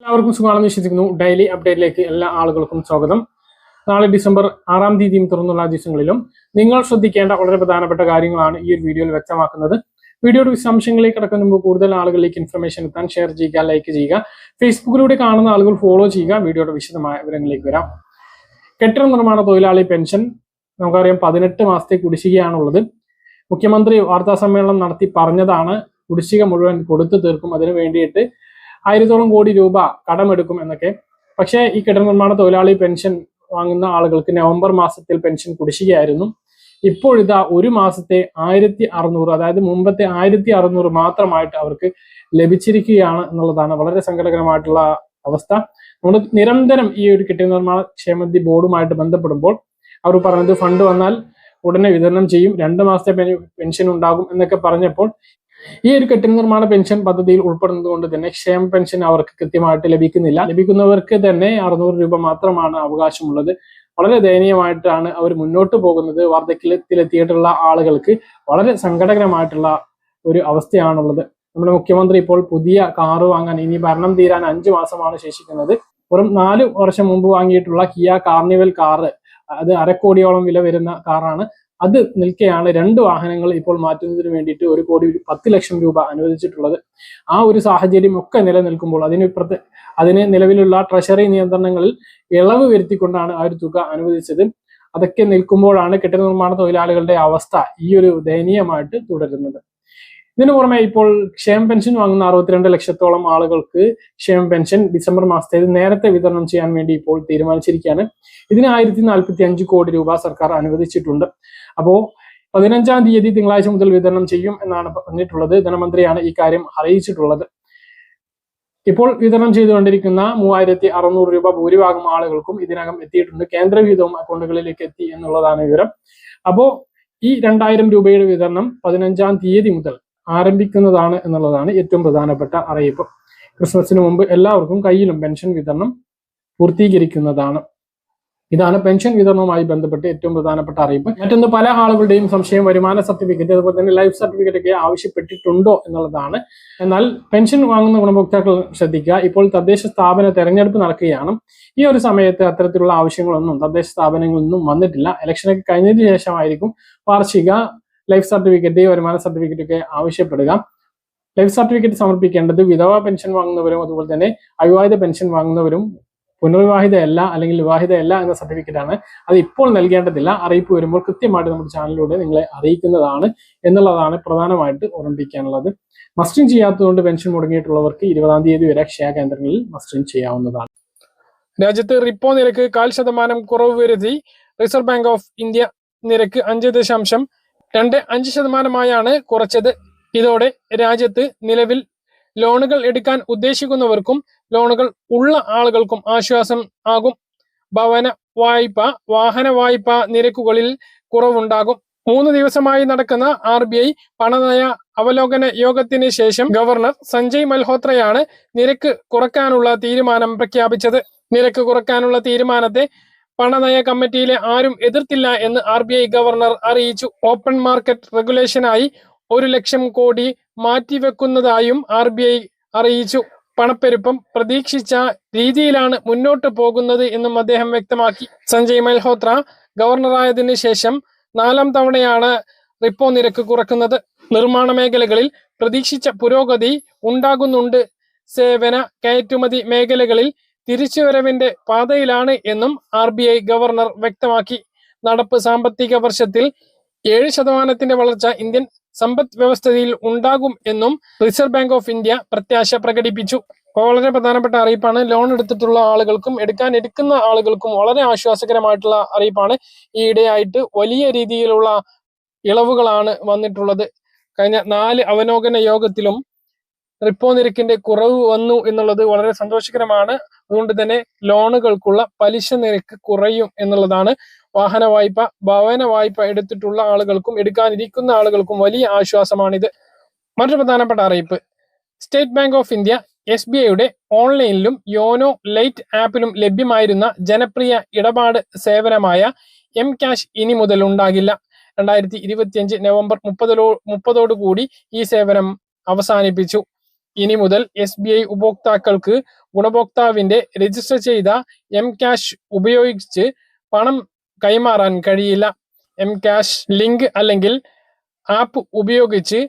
എല്ലാവർക്കും സുഖമാണെന്ന് വിശ്വസിക്കുന്നു. ഡെയിലി അപ്ഡേറ്റിലേക്ക് എല്ലാ ആളുകൾക്കും സ്വാഗതം. നാളെ ഡിസംബർ 6-ാം തീയതിയും തുറന്നുള്ള ദിവസങ്ങളിലും നിങ്ങൾ ശ്രദ്ധിക്കേണ്ട വളരെ പ്രധാനപ്പെട്ട കാര്യങ്ങളാണ് ഈ ഒരു വീഡിയോയിൽ വ്യക്തമാക്കുന്നത്. വീഡിയോയുടെ വിശദാംശങ്ങളിലേക്ക് കടക്കുന്ന മുമ്പ് കൂടുതൽ ആളുകളിലേക്ക് ഇൻഫർമേഷൻ എത്താൻ ഷെയർ ചെയ്യുക, ലൈക്ക് ചെയ്യുക. ഫേസ്ബുക്കിലൂടെ കാണുന്ന ആളുകൾ ഫോളോ ചെയ്യുക. വീഡിയോയുടെ വിശദമായ വിവരങ്ങളിലേക്ക് വരാം. കെട്ടിട നിർമ്മാണ തൊഴിലാളി പെൻഷൻ നമുക്കറിയാം 18 മാസത്തെ കുടിശ്ശികയാണുള്ളത്. മുഖ്യമന്ത്രി വാർത്താ സമ്മേളനം നടത്തി പറഞ്ഞതാണ് കുടിശ്ശിക മുഴുവൻ കൊടുത്തു തീർക്കും, അതിനു വേണ്ടിയിട്ട് 1000-ഓളം കോടി രൂപ കടമെടുക്കും എന്നൊക്കെ. പക്ഷേ ഈ കെട്ടിട നിർമ്മാണ തൊഴിലാളി പെൻഷൻ വാങ്ങുന്ന ആളുകൾക്ക് നവംബർ മാസത്തിൽ പെൻഷൻ കുടിശ്ശികയായിരുന്നു. ഇപ്പോഴിതാ ഒരു മാസത്തെ 1600, അതായത് മുമ്പത്തെ 1600 മാത്രമായിട്ട് അവർക്ക് ലഭിച്ചിരിക്കുകയാണ് എന്നുള്ളതാണ് വളരെ സങ്കടകരമായിട്ടുള്ള അവസ്ഥ. നമ്മൾ നിരന്തരം ഈ ഒരു കെട്ടിട നിർമ്മാണ ക്ഷേമനിധി ബോർഡുമായിട്ട് ബന്ധപ്പെടുമ്പോൾ അവർ പറഞ്ഞത് ഫണ്ട് വന്നാൽ ഉടനെ വിതരണം ചെയ്യും, 2 മാസത്തെ പെൻഷൻ ഉണ്ടാകും എന്നൊക്കെ പറഞ്ഞപ്പോൾ ഈ ഒരു കെട്ടിട നിർമ്മാണ പെൻഷൻ പദ്ധതിയിൽ ഉൾപ്പെടുന്നത് കൊണ്ട് തന്നെ ക്ഷേമ പെൻഷൻ അവർക്ക് കൃത്യമായിട്ട് ലഭിക്കുന്നില്ല. ലഭിക്കുന്നവർക്ക് തന്നെ 600 രൂപ മാത്രമാണ് അവകാശമുള്ളത്. വളരെ ദയനീയമായിട്ടാണ് അവർ മുന്നോട്ട് പോകുന്നത്. വാർദ്ധക്യത്തിലെത്തിയിട്ടുള്ള ആളുകൾക്ക് വളരെ സങ്കടകരമായിട്ടുള്ള ഒരു അവസ്ഥയാണുള്ളത്. നമ്മുടെ മുഖ്യമന്ത്രി ഇപ്പോൾ പുതിയ കാറ് വാങ്ങാൻ, ഇനി ഭരണം തീരാൻ 5 മാസമാണ് ശേഷിക്കുന്നത്. വെറും 4 വർഷം മുമ്പ് വാങ്ങിയിട്ടുള്ള കിയ കാർണിവൽ കാറ്, അത് 1/2 കോടിയോളം വില വരുന്ന കാറാണ്. അത് നിൽക്കെയാണ് 2 വാഹനങ്ങൾ ഇപ്പോൾ മാറ്റുന്നതിന് വേണ്ടിയിട്ട് 1,10 ലക്ഷം രൂപ അനുവദിച്ചിട്ടുള്ളത്. ആ ഒരു സാഹചര്യം ഒക്കെ നിലനിൽക്കുമ്പോൾ അതിന് നിലവിലുള്ള ട്രഷറി നിയന്ത്രണങ്ങളിൽ ഇളവ് വരുത്തിക്കൊണ്ടാണ് ആ ഒരു തുക അനുവദിച്ചത്. അതൊക്കെ നിൽക്കുമ്പോഴാണ് കെട്ടിട നിർമ്മാണ തൊഴിലാളികളുടെ അവസ്ഥ ഈ ഒരു ദയനീയമായിട്ട് തുടരുന്നത്. ഇതിനു പുറമെ ഇപ്പോൾ ക്ഷേമ പെൻഷൻ വാങ്ങുന്ന 62 ലക്ഷത്തോളം ആളുകൾക്ക് ക്ഷേമ പെൻഷൻ ഡിസംബർ മാസത്തേത് നേരത്തെ വിതരണം ചെയ്യാൻ വേണ്ടി ഇപ്പോൾ തീരുമാനിച്ചിരിക്കുകയാണ്. ഇതിന് 1045 കോടി രൂപ സർക്കാർ അനുവദിച്ചിട്ടുണ്ട്. അപ്പോൾ 15-ാം തീയതി തിങ്കളാഴ്ച മുതൽ വിതരണം ചെയ്യും എന്നാണ് പറഞ്ഞിട്ടുള്ളത്. ധനമന്ത്രിയാണ് ഈ കാര്യം അറിയിച്ചിട്ടുള്ളത്. ഇപ്പോൾ വിതരണം ചെയ്തുകൊണ്ടിരിക്കുന്ന 3600 രൂപ ഭൂരിഭാഗം ആളുകൾക്കും ഇതിനകം എത്തിയിട്ടുണ്ട്. കേന്ദ്ര വിഹിതവും അക്കൗണ്ടുകളിലേക്ക് എത്തി എന്നുള്ളതാണ് വിവരം. അപ്പോൾ ഈ 2000 രൂപയുടെ വിതരണം 15-ാം തീയതി മുതൽ ആരംഭിക്കുന്നതാണ് എന്നുള്ളതാണ് ഏറ്റവും പ്രധാനപ്പെട്ട അറിയിപ്പ്. ക്രിസ്മസിന് മുമ്പ് എല്ലാവർക്കും കയ്യിലും പെൻഷൻ വിതരണം പൂർത്തീകരിക്കുന്നതാണ്. ഇതാണ് പെൻഷൻ വിതരണവുമായി ബന്ധപ്പെട്ട് ഏറ്റവും പ്രധാനപ്പെട്ട അറിയിപ്പ്. മറ്റൊന്ന്, പല ആളുകളുടെയും സംശയം വരുമാന സർട്ടിഫിക്കറ്റ് അതുപോലെ തന്നെ ലൈഫ് സർട്ടിഫിക്കറ്റ് ഒക്കെ ആവശ്യപ്പെട്ടിട്ടുണ്ടോ എന്നുള്ളതാണ്. എന്നാൽ പെൻഷൻ വാങ്ങുന്ന ഗുണഭോക്താക്കൾ ശ്രദ്ധിക്കുക, ഇപ്പോൾ തദ്ദേശ സ്ഥാപന തെരഞ്ഞെടുപ്പ് നടക്കുകയാണ്. ഈ ഒരു സമയത്ത് അത്തരത്തിലുള്ള ആവശ്യങ്ങളൊന്നും തദ്ദേശ സ്ഥാപനങ്ങളിൽ നിന്നും വന്നിട്ടില്ല. ഇലക്ഷനൊക്കെ കഴിഞ്ഞതിന് ശേഷമായിരിക്കും വാർഷിക ലൈഫ് സർട്ടിഫിക്കറ്റ്, വരുമാന സർട്ടിഫിക്കറ്റ് ഒക്കെ ആവശ്യപ്പെടുക. ലൈഫ് സർട്ടിഫിക്കറ്റ് സമർപ്പിക്കേണ്ടത് വിധവ പെൻഷൻ വാങ്ങുന്നവരും അതുപോലെ തന്നെ അവിവാഹിത പെൻഷൻ വാങ്ങുന്നവരും പുനർവിവാഹിതയല്ല അല്ലെങ്കിൽ വിവാഹിതയല്ല എന്ന സർട്ടിഫിക്കറ്റ് ആണ്. അത് ഇപ്പോൾ നൽകേണ്ടതില്ല. അറിയിപ്പ് വരുമ്പോൾ കൃത്യമായിട്ട് നമ്മുടെ ചാനലിലൂടെ നിങ്ങളെ അറിയിക്കുന്നതാണ് എന്നുള്ളതാണ് പ്രധാനമായിട്ട് ഓർമ്മിപ്പിക്കാനുള്ളത്. മസ്റ്ററിംഗ് ചെയ്യാത്തതുകൊണ്ട് പെൻഷൻ മുടങ്ങിയിട്ടുള്ളവർക്ക് 20-ാം തീയതി വരെ അക്ഷയ കേന്ദ്രങ്ങളിൽ മസ്റ്ററിംഗ് ചെയ്യാവുന്നതാണ്. രാജ്യത്ത് റിപ്പോ നിരക്ക് 0.5% കുറവ് വരുത്തി റിസർവ് ബാങ്ക് ഓഫ് ഇന്ത്യ നിരക്ക് 5.25% കുറച്ചത്. ഇതോടെ രാജ്യത്ത് നിലവിൽ ലോണുകൾ എടുക്കാൻ ഉദ്ദേശിക്കുന്നവർക്കും ലോണുകൾ ഉള്ള ആളുകൾക്കും ആശ്വാസം ആകും. ഭവന വായ്പ, വാഹന വായ്പ നിരക്കുകളിൽ കുറവുണ്ടാകും. 3 ദിവസമായി നടക്കുന്ന RBI പണനയ അവലോകന യോഗത്തിന് ശേഷം ഗവർണർ സഞ്ജയ് മൽഹോത്രയാണ് നിരക്ക് കുറയ്ക്കാനുള്ള തീരുമാനം പ്രഖ്യാപിച്ചത്. നിരക്ക് കുറയ്ക്കാനുള്ള തീരുമാനത്തെ പണനയ കമ്മിറ്റിയിലെ ആരും എതിർത്തില്ല എന്ന് RBI ഗവർണർ അറിയിച്ചു. Open market റെഗുലേഷനായി 1 lakh crore മാറ്റിവെക്കുന്നതായും RBI അറിയിച്ചു. പണപ്പെരുപ്പം പ്രതീക്ഷിച്ച രീതിയിലാണ് മുന്നോട്ട് പോകുന്നത് എന്നും അദ്ദേഹം വ്യക്തമാക്കി. സഞ്ജയ് മൽഹോത്ര ഗവർണറായതിനു ശേഷം 4ാം തവണയാണ് റിപ്പോ നിരക്ക് കുറക്കുന്നത്. നിർമ്മാണ മേഖലകളിൽ പ്രതീക്ഷിച്ച പുരോഗതി ഉണ്ടാകുന്നുണ്ട്. സേവന കയറ്റുമതി മേഖലകളിൽ തിരിച്ചുവരവിന്റെ പാതയിലാണ് എന്നും RBI ഗവർണർ വ്യക്തമാക്കി. നടപ്പ് സാമ്പത്തിക വർഷത്തിൽ 7% വളർച്ച ഇന്ത്യൻ സമ്പദ് വ്യവസ്ഥയിൽ ഉണ്ടാകും എന്നും റിസർവ് ബാങ്ക് ഓഫ് ഇന്ത്യ പ്രത്യാശ പ്രകടിപ്പിച്ചു. വളരെ പ്രധാനപ്പെട്ട അറിയിപ്പാണ്. ലോൺ എടുത്തിട്ടുള്ള ആളുകൾക്കും എടുക്കുന്ന ആളുകൾക്കും വളരെ ആശ്വാസകരമായിട്ടുള്ള അറിയിപ്പാണ്. ഈയിടെയായിട്ട് വലിയ രീതിയിലുള്ള ഇളവുകളാണ് വന്നിട്ടുള്ളത്. കഴിഞ്ഞ 4 അവലോകന യോഗത്തിലും റിപ്പോ നിരക്കിന്റെ കുറവ് വന്നു എന്നുള്ളത് വളരെ സന്തോഷകരമാണ്. അതുകൊണ്ട് തന്നെ ലോണുകൾക്കുള്ള പലിശ നിരക്ക് കുറയും എന്നുള്ളതാണ്. വാഹന വായ്പ, ഭവന വായ്പ എടുത്തിട്ടുള്ള ആളുകൾക്കും എടുക്കാനിരിക്കുന്ന ആളുകൾക്കും വലിയ ആശ്വാസമാണിത്. മറ്റൊരു പ്രധാനപ്പെട്ട അറിയിപ്പ്, സ്റ്റേറ്റ് ബാങ്ക് ഓഫ് ഇന്ത്യ SBIയുടെ ഓൺലൈനിലും യോനോ ലൈറ്റ് ആപ്പിലും ലഭ്യമായിരുന്ന ജനപ്രിയ ഇടപാട് സേവനമായ M-Cash ഇനി മുതൽ ഉണ്ടാകില്ല. 2025 നവംബർ 30 കൂടി ഈ സേവനം അവസാനിപ്പിച്ചു. ഇനി മുതൽ SBI ഉപഭോക്താക്കൾക്ക് ഗുണഭോക്താവിന്റെ രജിസ്റ്റർ ചെയ്ത M-Cash ഉപയോഗിച്ച് പണം കൈമാറാൻ കഴിയില്ല. M-Cash ലിങ്ക് അല്ലെങ്കിൽ ആപ്പ് ഉപയോഗിച്ച്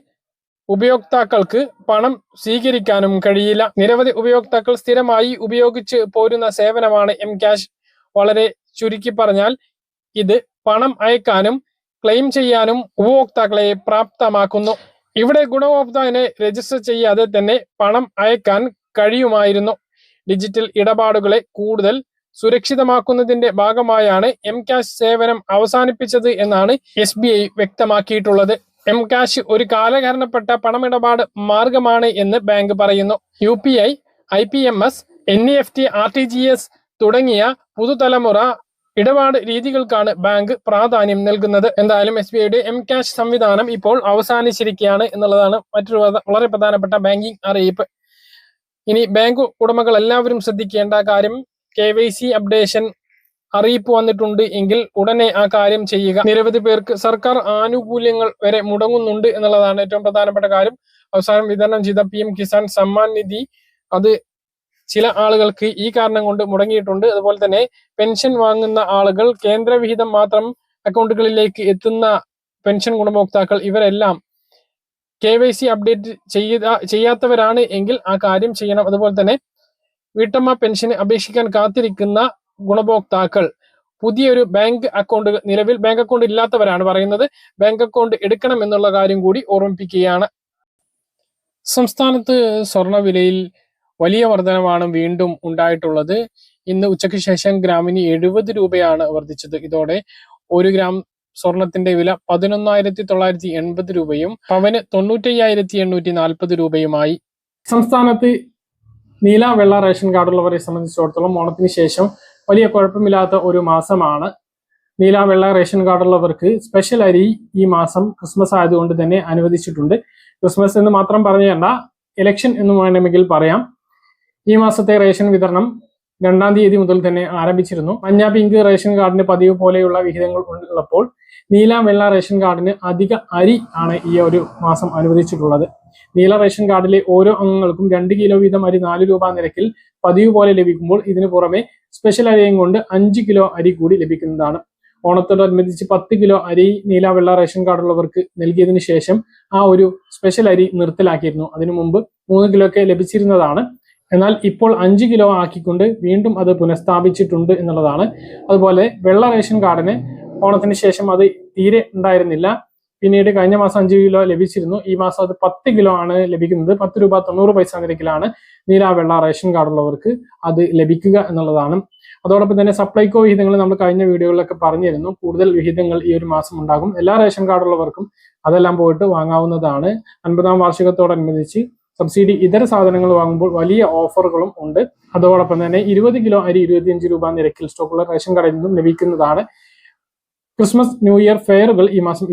ഉപയോക്താക്കൾക്ക് പണം സ്വീകരിക്കാനും കഴിയില്ല. നിരവധി ഉപയോക്താക്കൾ സ്ഥിരമായി ഉപയോഗിച്ച് പോരുന്ന സേവനമാണ് M-Cash. വളരെ ചുരുക്കി പറഞ്ഞാൽ ഇത് പണം അയക്കാനും ക്ലെയിം ചെയ്യാനും ഉപഭോക്താക്കളെ പ്രാപ്തമാക്കുന്നു. ഇവിടെ ഗുണഭോക്താവിനെ രജിസ്റ്റർ ചെയ്യാതെ തന്നെ പണം അയക്കാൻ കഴിയുമായിരുന്നു. ഡിജിറ്റൽ ഇടപാടുകളെ കൂടുതൽ സുരക്ഷിതമാക്കുന്നതിന്റെ ഭാഗമായാണ് M-Cash സേവനം അവസാനിപ്പിച്ചത് എന്നാണ് SBI വ്യക്തമാക്കിയിട്ടുള്ളത്. M-Cash ഒരു കാലഹരണപ്പെട്ട പണമിടപാട് മാർഗമാണ് എന്ന് ബാങ്ക് പറയുന്നു. UPI, IPMS, NEFT, RTGS തുടങ്ങിയ പുതുതലമുറ ഇടപാട് രീതികൾക്കാണ് ബാങ്ക് പ്രാധാന്യം നൽകുന്നത്. എന്തായാലും SBIയുടെ M-Cash സംവിധാനം ഇപ്പോൾ അവസാനിച്ചിരിക്കുകയാണ് എന്നുള്ളതാണ് മറ്റൊരു വളരെ പ്രധാനപ്പെട്ട ബാങ്കിങ് അറിയിപ്പ്. ഇനി ബാങ്ക് ഉടമകൾ എല്ലാവരും ശ്രദ്ധിക്കേണ്ട കാര്യം, KYC അപ്ഡേഷൻ അറിയിപ്പ് വന്നിട്ടുണ്ട് എങ്കിൽ ഉടനെ ആ കാര്യം ചെയ്യുക. നിരവധി പേർക്ക് സർക്കാർ ആനുകൂല്യങ്ങൾ വരെ മുടങ്ങുന്നുണ്ട് എന്നുള്ളതാണ് ഏറ്റവും പ്രധാനപ്പെട്ട കാര്യം. അവസാനം വിതരണം ചെയ്ത PM കിസാൻ സമ്മാൻ നിധി അത് ചില ആളുകൾക്ക് ഈ കാരണം കൊണ്ട് മുടങ്ങിയിട്ടുണ്ട്. അതുപോലെ തന്നെ പെൻഷൻ വാങ്ങുന്ന ആളുകൾ, കേന്ദ്രവിഹിതം മാത്രം അക്കൗണ്ടുകളിലേക്ക് എത്തുന്ന പെൻഷൻ ഗുണഭോക്താക്കൾ ഇവരെല്ലാം KYC അപ്ഡേറ്റ് ചെയ്യാത്തവരാണ് എങ്കിൽ ആ കാര്യം ചെയ്യണം. അതുപോലെ തന്നെ വീട്ടമ്മ പെൻഷന് അപേക്ഷിക്കാൻ കാത്തിരിക്കുന്ന ഗുണഭോക്താക്കൾ പുതിയൊരു ബാങ്ക് അക്കൗണ്ട്, നിലവിൽ ബാങ്ക് അക്കൗണ്ട് ഇല്ലാത്തവരാണ് പറയുന്നത്, ബാങ്ക് അക്കൗണ്ട് എടുക്കണം എന്നുള്ള കാര്യം കൂടി ഓർമ്മിപ്പിക്കുകയാണ്. സംസ്ഥാനത്ത് സ്വർണ്ണവിലയിൽ വലിയ വർധനവാണ് വീണ്ടും ഉണ്ടായിട്ടുള്ളത്. ഇന്ന് ഉച്ചയ്ക്ക് ശേഷം ഗ്രാമിന് 70 രൂപയാണ് വർദ്ധിച്ചത്. ഇതോടെ 1 ഗ്രാം സ്വർണത്തിന്റെ വില 11,980 രൂപയും പവന് 95,840 രൂപയുമായി. സംസ്ഥാനത്ത് നീല വെള്ള റേഷൻ കാർഡുള്ളവരെ സംബന്ധിച്ചിടത്തോളം ഓണത്തിന് ശേഷം വലിയ കുഴപ്പമില്ലാത്ത ഒരു മാസമാണ്. നീല വെള്ള റേഷൻ കാർഡുള്ളവർക്ക് സ്പെഷ്യൽ അരി ഈ മാസം ക്രിസ്മസ് ആയതുകൊണ്ട് തന്നെ അനുവദിച്ചിട്ടുണ്ട്. ക്രിസ്മസ് എന്ന് മാത്രം പറഞ്ഞേണ്ട, ഇലക്ഷൻ എന്ന് വേണമെങ്കിൽ പറയാം. ഈ മാസത്തെ റേഷൻ വിതരണം 2-ാം തീയതി മുതൽ തന്നെ ആരംഭിച്ചിരുന്നു. മഞ്ഞ പിങ്ക് റേഷൻ കാർഡിന് പതിവ് പോലെയുള്ള വിഹിതങ്ങൾ ഉള്ളപ്പോൾ നീല വെള്ള റേഷൻ കാർഡിന് അധിക അരി ആണ് ഈ ഒരു മാസം അനുവദിച്ചിട്ടുള്ളത്. നീല റേഷൻ കാർഡിലെ ഓരോ അംഗങ്ങൾക്കും 2 കിലോ വീതം അരി 4 രൂപ നിരക്കിൽ പതിവ് പോലെ ലഭിക്കുമ്പോൾ ഇതിനു പുറമെ സ്പെഷ്യൽ അരിയും കൊണ്ട് 5 കിലോ അരി കൂടി ലഭിക്കുന്നതാണ്. ഓണത്തോടനുബന്ധിച്ച് 10 കിലോ അരി നീല വെള്ള റേഷൻ കാർഡുള്ളവർക്ക് നൽകിയതിനു ശേഷം ആ ഒരു സ്പെഷ്യൽ അരി നിർത്തലാക്കിയിരുന്നു. അതിനു മുമ്പ് 3 കിലോ ഒക്കെ ലഭിച്ചിരുന്നതാണ്. എന്നാൽ ഇപ്പോൾ 5 കിലോ ആക്കിക്കൊണ്ട് വീണ്ടും അത് പുനഃസ്ഥാപിച്ചിട്ടുണ്ട് എന്നുള്ളതാണ്. അതുപോലെ വെള്ള റേഷൻ കാർഡിന് ഓണത്തിന് ശേഷം അത് തീരെ ഉണ്ടായിരുന്നില്ല. പിന്നീട് കഴിഞ്ഞ മാസം 5 കിലോ ലഭിച്ചിരുന്നു. ഈ മാസം അത് 10 കിലോ ആണ് ലഭിക്കുന്നത്. 10 രൂപ 90 പൈസ നിരക്കിലാണ് നീല വെള്ള റേഷൻ കാർഡുള്ളവർക്ക് അത് ലഭിക്കുക എന്നുള്ളതാണ്. അതോടൊപ്പം തന്നെ സപ്ലൈകോ വിഹിതങ്ങൾ നമ്മൾ കഴിഞ്ഞ വീഡിയോകളിലൊക്കെ പറഞ്ഞിരുന്നു. കൂടുതൽ വിഹിതങ്ങൾ ഈ ഒരു മാസം ഉണ്ടാകും. എല്ലാ റേഷൻ കാർഡുള്ളവർക്കും അതെല്ലാം പോയിട്ട് വാങ്ങാവുന്നതാണ്. 50-ാം വാർഷികത്തോടനുബന്ധിച്ച് സബ്സിഡി ഇതര സാധനങ്ങൾ വാങ്ങുമ്പോൾ വലിയ ഓഫറുകളും ഉണ്ട്. അതോടൊപ്പം തന്നെ 20 കിലോ അരി 25 രൂപ നിരക്കിൽ സ്റ്റോക്കുള്ള റേഷൻ കടയിൽ നിന്നും ലഭിക്കുന്നതാണ്. ക്രിസ്മസ് ന്യൂ ഇയർ ഫെയറുകൾ ഈ മാസം